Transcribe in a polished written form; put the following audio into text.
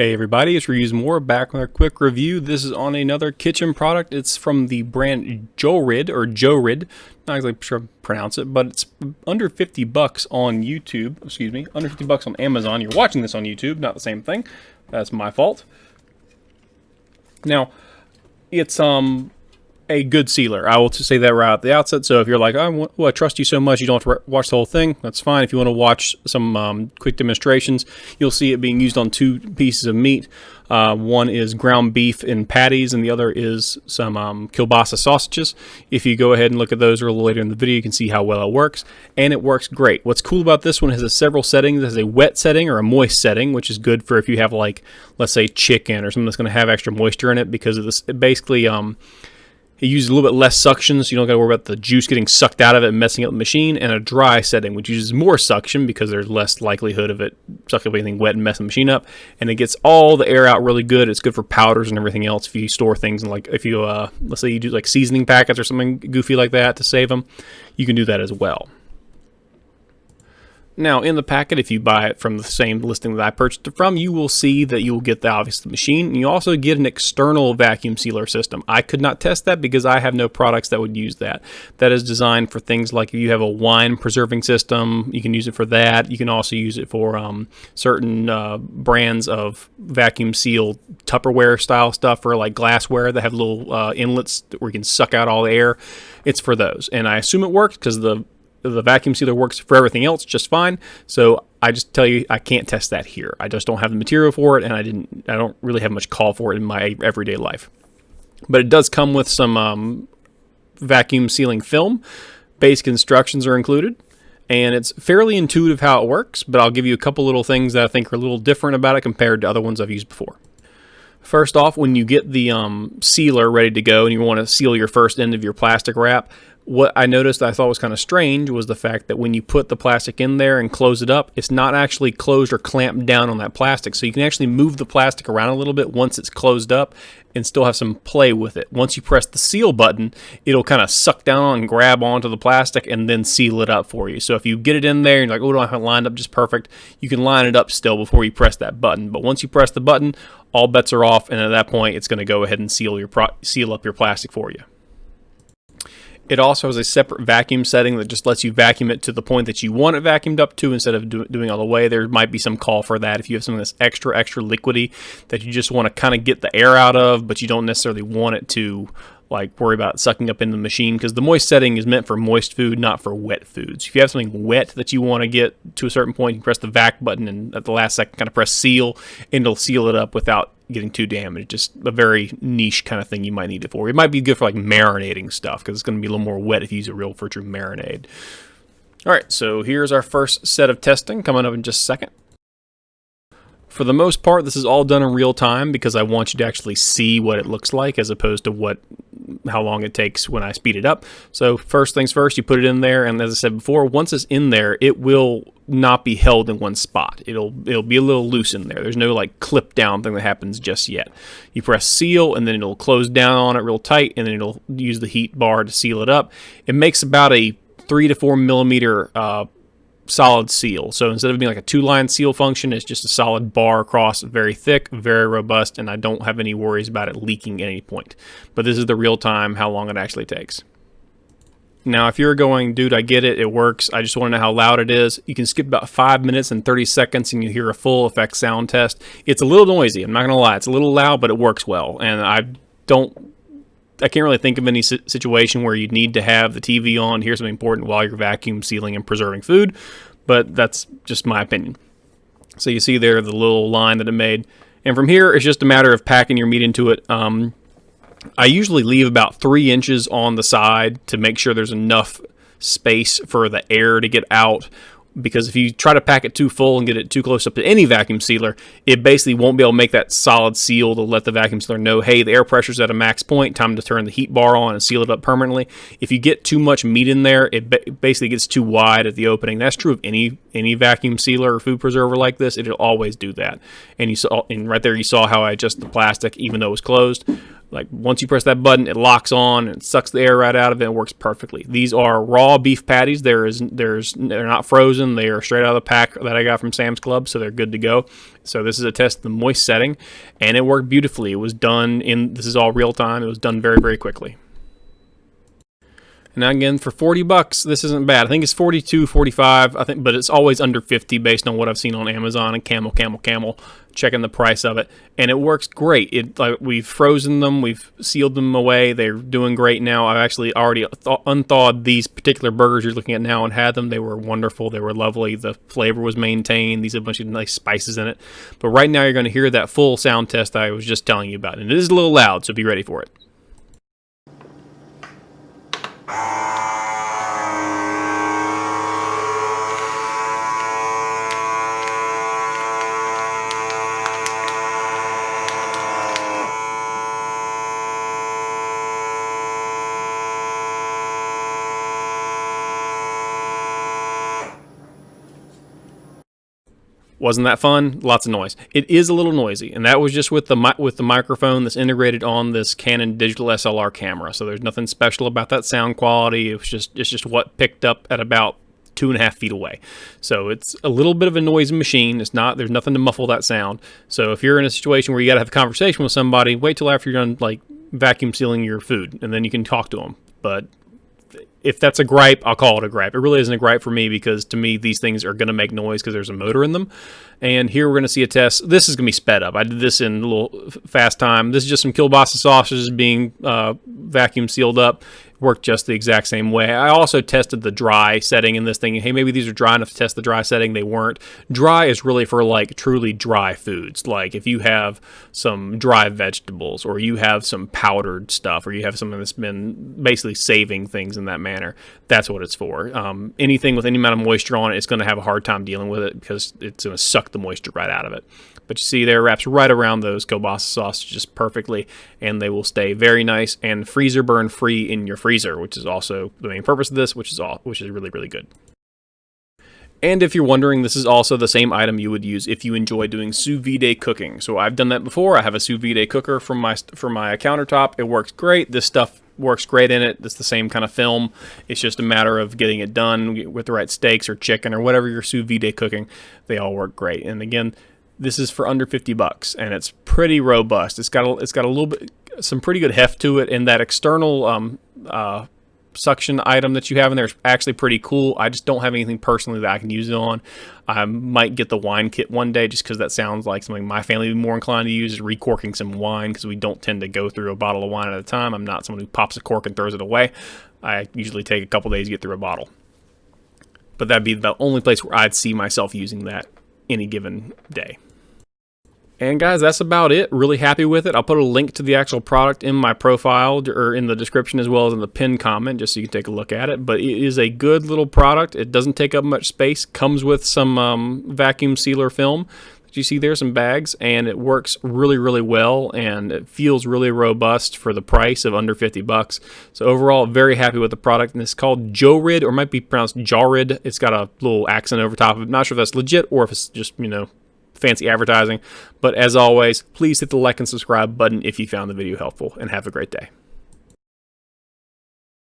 Hey everybody, it's Reuse More back with a quick review. This is on another kitchen product. It's from the brand Joerid. Not exactly sure how to pronounce it, but it's under 50 bucks on YouTube. Excuse me, under 50 bucks on Amazon. You're watching this on YouTube, not the same thing. That's my fault. Now, it's a good sealer. I will say that right at the outset. So if you're like, I trust you so much, you don't have to watch the whole thing, that's fine. If you want to watch some quick demonstrations, you'll see it being used on two pieces of meat. One is ground beef in patties, and the other is some kielbasa sausages. If you go ahead and look at those a little later in the video, you can see how well it works, and it works great. What's cool about this one is it has several settings. It has a wet setting or a moist setting, which is good for if you have, like, let's say chicken or something that's going to have extra moisture in it, because of this, it basically it uses a little bit less suction, so you don't got to worry about the juice getting sucked out of it and messing up the machine. And a dry setting, which uses more suction because there's less likelihood of it sucking up anything wet and messing the machine up. And it gets all the air out really good. It's good for powders and everything else. If you store things, and like if you, let's say you do like seasoning packets or something goofy like that to save them, you can do that as well. Now, in the packet, if you buy it from the same listing that I purchased it from, you will see that you will get obviously the machine, and you also get an external vacuum sealer system. I could not test that because I have no products that would use that. That is designed for things like if you have a wine preserving system, you can use it for that. You can also use it for certain brands of vacuum sealed Tupperware style stuff, or like glassware that have little inlets where you can suck out all the air. It's for those, and I assume it works because the vacuum sealer works for everything else just fine. So I just tell you, I can't test that here. I just don't have the material for it, and I don't really have much call for it in my everyday life. But it does come with some vacuum sealing film. Basic instructions are included, and it's fairly intuitive how it works, but I'll give you a couple little things that I think are a little different about it compared to other ones I've used before. First off, when you get the sealer ready to go and you want to seal your first end of your plastic wrap, what I noticed that I thought was kind of strange was the fact that when you put the plastic in there and close it up, it's not actually closed or clamped down on that plastic. So you can actually move the plastic around a little bit once it's closed up and still have some play with it. Once you press the seal button, it'll kind of suck down and grab onto the plastic and then seal it up for you. So if you get it in there and you're like, oh, do I have it lined up just perfect, you can line it up still before you press that button. But once you press the button, all bets are off, and at that point, it's going to go ahead and seal up your plastic for you. It also has a separate vacuum setting that just lets you vacuum it to the point that you want it vacuumed up to instead of doing all the way. There might be some call for that if you have something that's extra liquidy that you just want to kind of get the air out of, but you don't necessarily want it to like worry about sucking up in the machine, because the moist setting is meant for moist food, not for wet foods. If you have something wet that you want to get to a certain point, you can press the vac button and at the last second kind of press seal, and it'll seal it up without getting too damaged. Just a very niche kind of thing you might need it for. It might be good for like marinating stuff because it's going to be a little more wet if you use a real for true marinade. All right, so here's our first set of testing coming up in just a second. For the most part, this is all done in real time because I want you to actually see what it looks like as opposed to how long it takes when I speed it up. So first things first, you put it in there, and as I said before, once it's in there, it will not be held in one spot. It'll be a little loose in there. There's no like clip down thing that happens just yet. You press seal, and then it'll close down on it real tight, and then it'll use the heat bar to seal it up. It makes about a 3 to 4 millimeter solid seal. So instead of being like a two-line seal function, it's just a solid bar across, very thick, very robust, and I don't have any worries about it leaking at any point. But this is the real time, how long it actually takes. Now, if you're going, dude, I get it, it works, I just want to know how loud it is, you can skip about 5 minutes and 30 seconds and you hear a full effect sound test. It's a little noisy, I'm not going to lie. It's a little loud, but it works well. And I can't really think of any situation where you need to have the TV on, hear something important while you're vacuum sealing and preserving food, but that's just my opinion. So you see there the little line that it made. And from here, it's just a matter of packing your meat into it. I usually leave about 3 inches on the side to make sure there's enough space for the air to get out, because if you try to pack it too full and get it too close up to any vacuum sealer, it basically won't be able to make that solid seal to let the vacuum sealer know, hey, the air pressure's at a max point, time to turn the heat bar on and seal it up permanently. If you get too much meat in there, it basically gets too wide at the opening. That's true of any vacuum sealer or food preserver like this. It'll always do that. And right there you saw how I adjusted the plastic even though it was closed. Like once you press that button, it locks on and it sucks the air right out of it and works perfectly. These are raw beef patties. They're not frozen. They are straight out of the pack that I got from Sam's Club, so they're good to go. So this is a test of the moist setting, and it worked beautifully. It was done this is all real time. It was done very, very quickly. And now again, for 40 bucks, this isn't bad. I think it's 42, 45, I think, but it's always under 50 based on what I've seen on Amazon and Camel, checking the price of it. And it works great. We've frozen them, we've sealed them away. They're doing great now. I've actually already unthawed these particular burgers you're looking at now and had them. They were wonderful. They were lovely. The flavor was maintained. These have a bunch of nice spices in it. But right now you're going to hear that full sound test I was just telling you about. And it is a little loud, so be ready for it. Wasn't that fun? Lots of noise. It is a little noisy, and that was just with the microphone that's integrated on this Canon digital SLR camera. So there's nothing special about that sound quality. It's just what picked up at about 2.5 feet away. So it's a little bit of a noisy machine. There's nothing to muffle that sound. So if you're in a situation where you got to have a conversation with somebody, wait till after you're done like vacuum sealing your food, and then you can talk to them. But if that's a gripe, I'll call it a gripe. It really isn't a gripe for me because to me, these things are going to make noise because there's a motor in them. And here we're going to see a test. This is going to be sped up. I did this in a little fast time. This is just some kielbasa sausages being vacuum sealed up. Worked just the exact same way. I also tested the dry setting in this thing. Hey, maybe these are dry enough to test the dry setting. They weren't. Dry is really for like truly dry foods. Like if you have some dry vegetables or you have some powdered stuff or you have something that's been basically saving things in that manner, that's what it's for. Anything with any amount of moisture on it, it's going to have a hard time dealing with it because it's going to suck the moisture right out of it. But you see there, it wraps right around those kielbasa sausages perfectly, and they will stay very nice and freezer burn free in your freezer, which is also the main purpose of this, which is really, really good. And if you're wondering, this is also the same item you would use if you enjoy doing sous vide cooking. So I've done that before. I have a sous vide cooker for my countertop. It works great. This stuff works great in it. It's the same kind of film. It's just a matter of getting it done with the right steaks or chicken or whatever you're sous vide cooking. They all work great. And again, this is for under 50 bucks, and it's pretty robust. It's got a little bit, some pretty good heft to it, and that external suction item that you have in there is actually pretty cool. I just don't have anything personally that I can use it on. I might get the wine kit one day just because that sounds like something my family would be more inclined to use, is recorking some wine, because we don't tend to go through a bottle of wine at a time. I'm not someone who pops a cork and throws it away. I usually take a couple days to get through a bottle. But that'd be the only place where I'd see myself using that any given day. And guys, that's about it. Really happy with it. I'll put a link to the actual product in my profile or in the description as well as in the pinned comment just so you can take a look at it. But it is a good little product. It doesn't take up much space. Comes with some vacuum sealer film that you see there, some bags, and it works really, really well, and it feels really robust for the price of under 50 bucks. So overall, very happy with the product, and it's called Joerid, or it might be pronounced Joerid. It's got a little accent over top of it. Not sure if that's legit or if it's just, fancy advertising. But as always, please hit the like and subscribe button if you found the video helpful, and have a great day.